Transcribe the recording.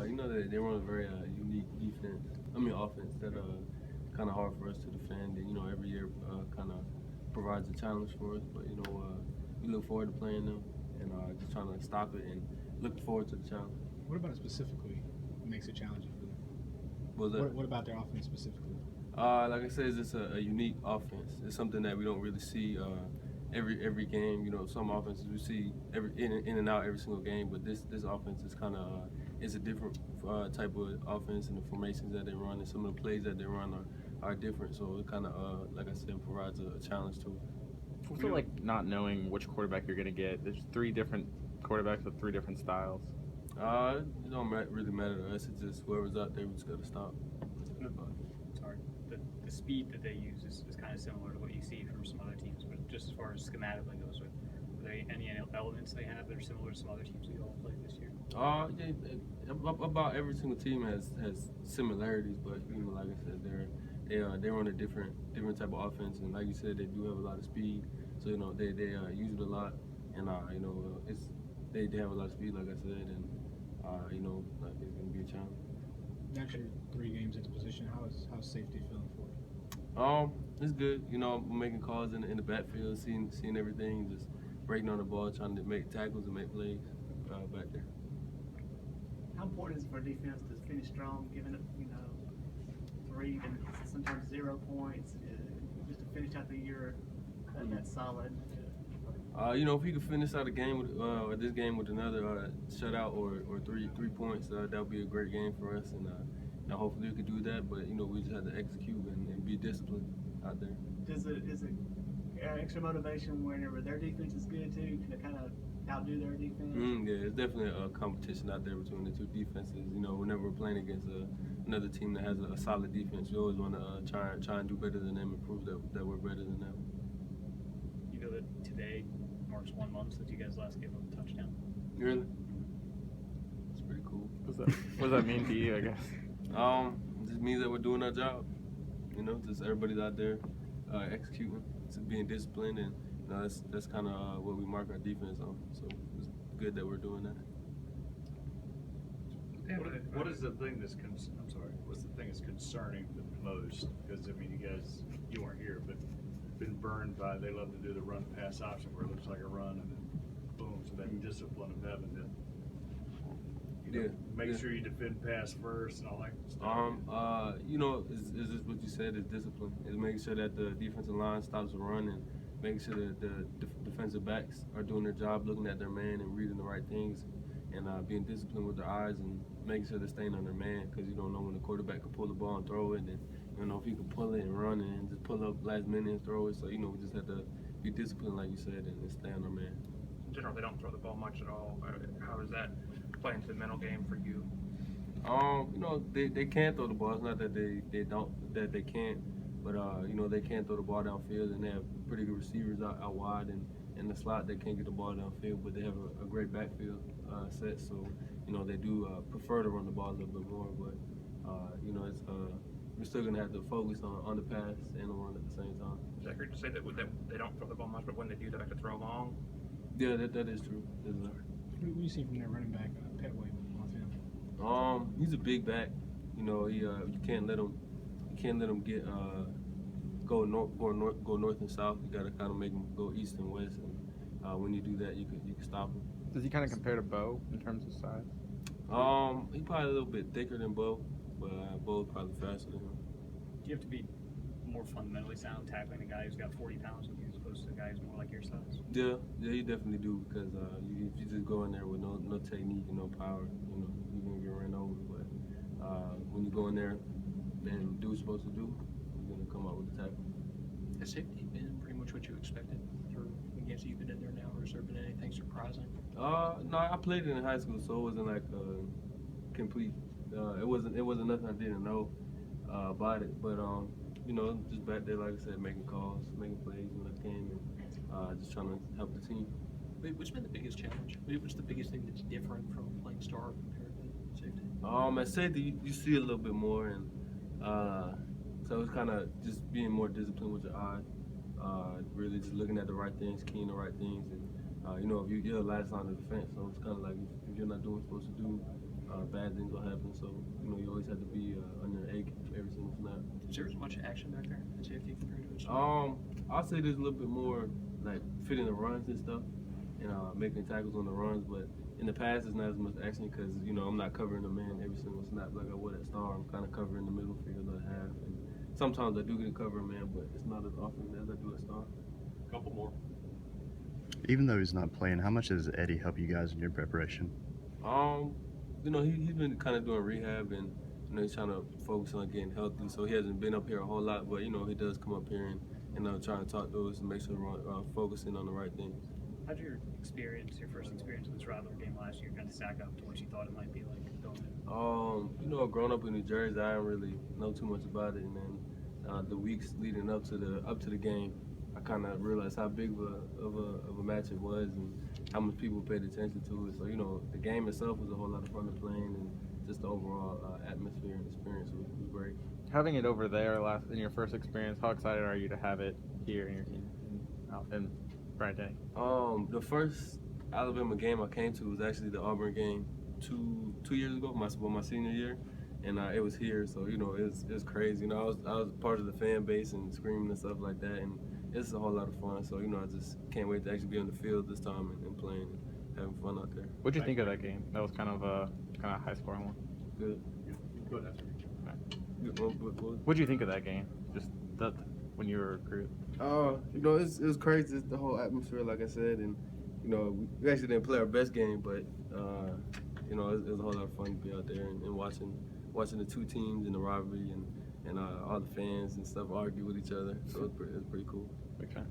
they run a very unique offense that kind of hard for us to defend. And every year kind of provides a challenge for us. But we look forward to playing them and just trying to stop it and looking forward to the challenge. What about it specifically makes it challenging for them? What about their offense specifically? Like I said, it's just a unique offense. It's something that we don't really see every game. Some offenses we see in and out every single game, but this offense is kind of it's a different type of offense, and the formations that they run and some of the plays that they run are different. So it kind of like I said, provides a challenge to it. What's it like not knowing which quarterback you're going to get? There's 3 different quarterbacks with 3 different styles. It don't really matter to us. It's just whoever's out there, we just got to stop. Sorry. The speed that they use is kind of similar to what you see from some other teams, but just as far as schematically goes, are there any elements they have that are similar to some other teams we all played this year? About every single team has similarities, but like I said, they run a different type of offense, and like you said, they do have a lot of speed. So they use it a lot, and they have a lot of speed, like I said, and like it's gonna be a challenge. After 3 games at the position, how's safety feeling for you? It's good. I'm making calls in the backfield, seeing everything, just breaking on the ball, trying to make tackles and make plays back there. How important is it for defense to finish strong, giving up 3 and sometimes 0 points, just to finish out the year that's solid? If we could finish out a game or this game with another shutout or 3 points, that would be a great game for us, and hopefully we could do that. But we just have to execute and be disciplined out there. Is it extra motivation whenever their defense is good too, to kind of outdo their defense? Yeah, it's definitely a competition out there between the 2 defenses. Whenever we're playing against another team that has a solid defense, we always want to try and do better than them and prove that we're better than them. You know that today marks 1 month since you guys last gave up a touchdown. Really? That's pretty cool. What does that mean to you, I guess? It just means that we're doing our job. Just everybody's out there executing, being disciplined, and that's kind of what we mark our defense on. So it's good that we're doing that. What is the thing that's what's the thing that's concerning the most? Because you weren't here, but been burned by they love to do the run pass option where it looks like a run and then boom. So that discipline of having to make sure you defend pass first and all that stuff. Is this what you said? Is discipline? Is making sure that the defensive line stops the run and making sure that the defensive backs are doing their job, looking at their man and reading the right things, and being disciplined with their eyes and making sure they're staying on their man, because you don't know when the quarterback can pull the ball and throw it, and if he can pull it and run it and just pull up last minute and throw it. So we just have to be disciplined, like you said, and stay on our man. In general, they don't throw the ball much at all. How does that play into the mental game for you? They can throw the ball. It's not that they can't, but they can throw the ball downfield, and they have pretty good receivers out wide, and in the slot they can't get the ball downfield, but they have a great backfield set. So they do prefer to run the ball a little bit more, but it's we're still gonna have to focus on the pass and the run at the same time. Is that accurate to say that they don't throw the ball much, but when they do, they like to throw long? Yeah, that is true. What do you see from their running back, Petway, on film? He's a big back. You can't let him get go north and south. You got to kind of make him go east and west, and when you do that, you can stop him. Does he kind of compare to Bo in terms of size? He's probably a little bit thicker than Bo, but Bo's probably faster than him. Do you have to be more fundamentally sound tackling a guy who's got 40 pounds with you as opposed to a guy who's more like your size? Yeah, you definitely do, because if you just go in there with no technique and no power, you're gonna get ran over. But when you go in there and do what you're supposed to do, you're gonna come out with the tackle. Has safety been pretty much what you expected through the games that you've been in there now, or has there been anything surprising? No, I played it in high school, so it wasn't like complete. It wasn't nothing I didn't know about it, but just back there, like I said, making calls, making plays when I came, and just trying to help the team. What's been the biggest challenge? What's the biggest thing that's different from playing star compared to safety? At safety, you see a little bit more, and so it's kind of just being more disciplined with your eye, really just looking at the right things, keying the right things, and if you're the last line of defense, so it's kind of like if you're not doing what you're supposed to do, bad things will happen. So you always have to be on your A every single snap. Is there much action back there at safety compared to it? I'll say there's a little bit more like fitting the runs and stuff, and making tackles on the runs. But in the past, it's not as much action because I'm not covering the man every single snap like I would at star. I'm kind of covering the middle field or the half, and sometimes I do get to cover a man, but it's not as often as I do at star. Couple more. Even though he's not playing, how much does Eddie help you guys in your preparation? He's been kind of doing rehab and he's trying to focus on getting healthy. So he hasn't been up here a whole lot, but he does come up here and trying to talk to us and make sure we're focusing on the right things. How'd your first experience with this rivalry game last year, kind of stack up to what you thought it might be like going in? Growing up in New Jersey, I didn't really know too much about it, and then the weeks leading up to the game, I kind of realized how big of a match it was and how much people paid attention to it. So the game itself was a whole lot of fun to playing, and just the overall atmosphere and experience was great. Having it over there in your first experience, how excited are you to have it here in Friday? The first Alabama game I came to was actually the Auburn game two years ago, my senior year, and it was here. So it was crazy. I was part of the fan base and screaming and stuff like that, and it's a whole lot of fun. So I just can't wait to actually be on the field this time and playing and having fun out there. What'd you think of that game? That was kind of a high scoring one. Good. Go ahead. What'd you think of that game? Just when you were a recruit? It was crazy. It's the whole atmosphere, like I said, and we actually didn't play our best game, but it was a whole lot of fun to be out there and watching the two teams and the rivalry and all the fans and stuff argue with each other. So it was pretty cool. Okay.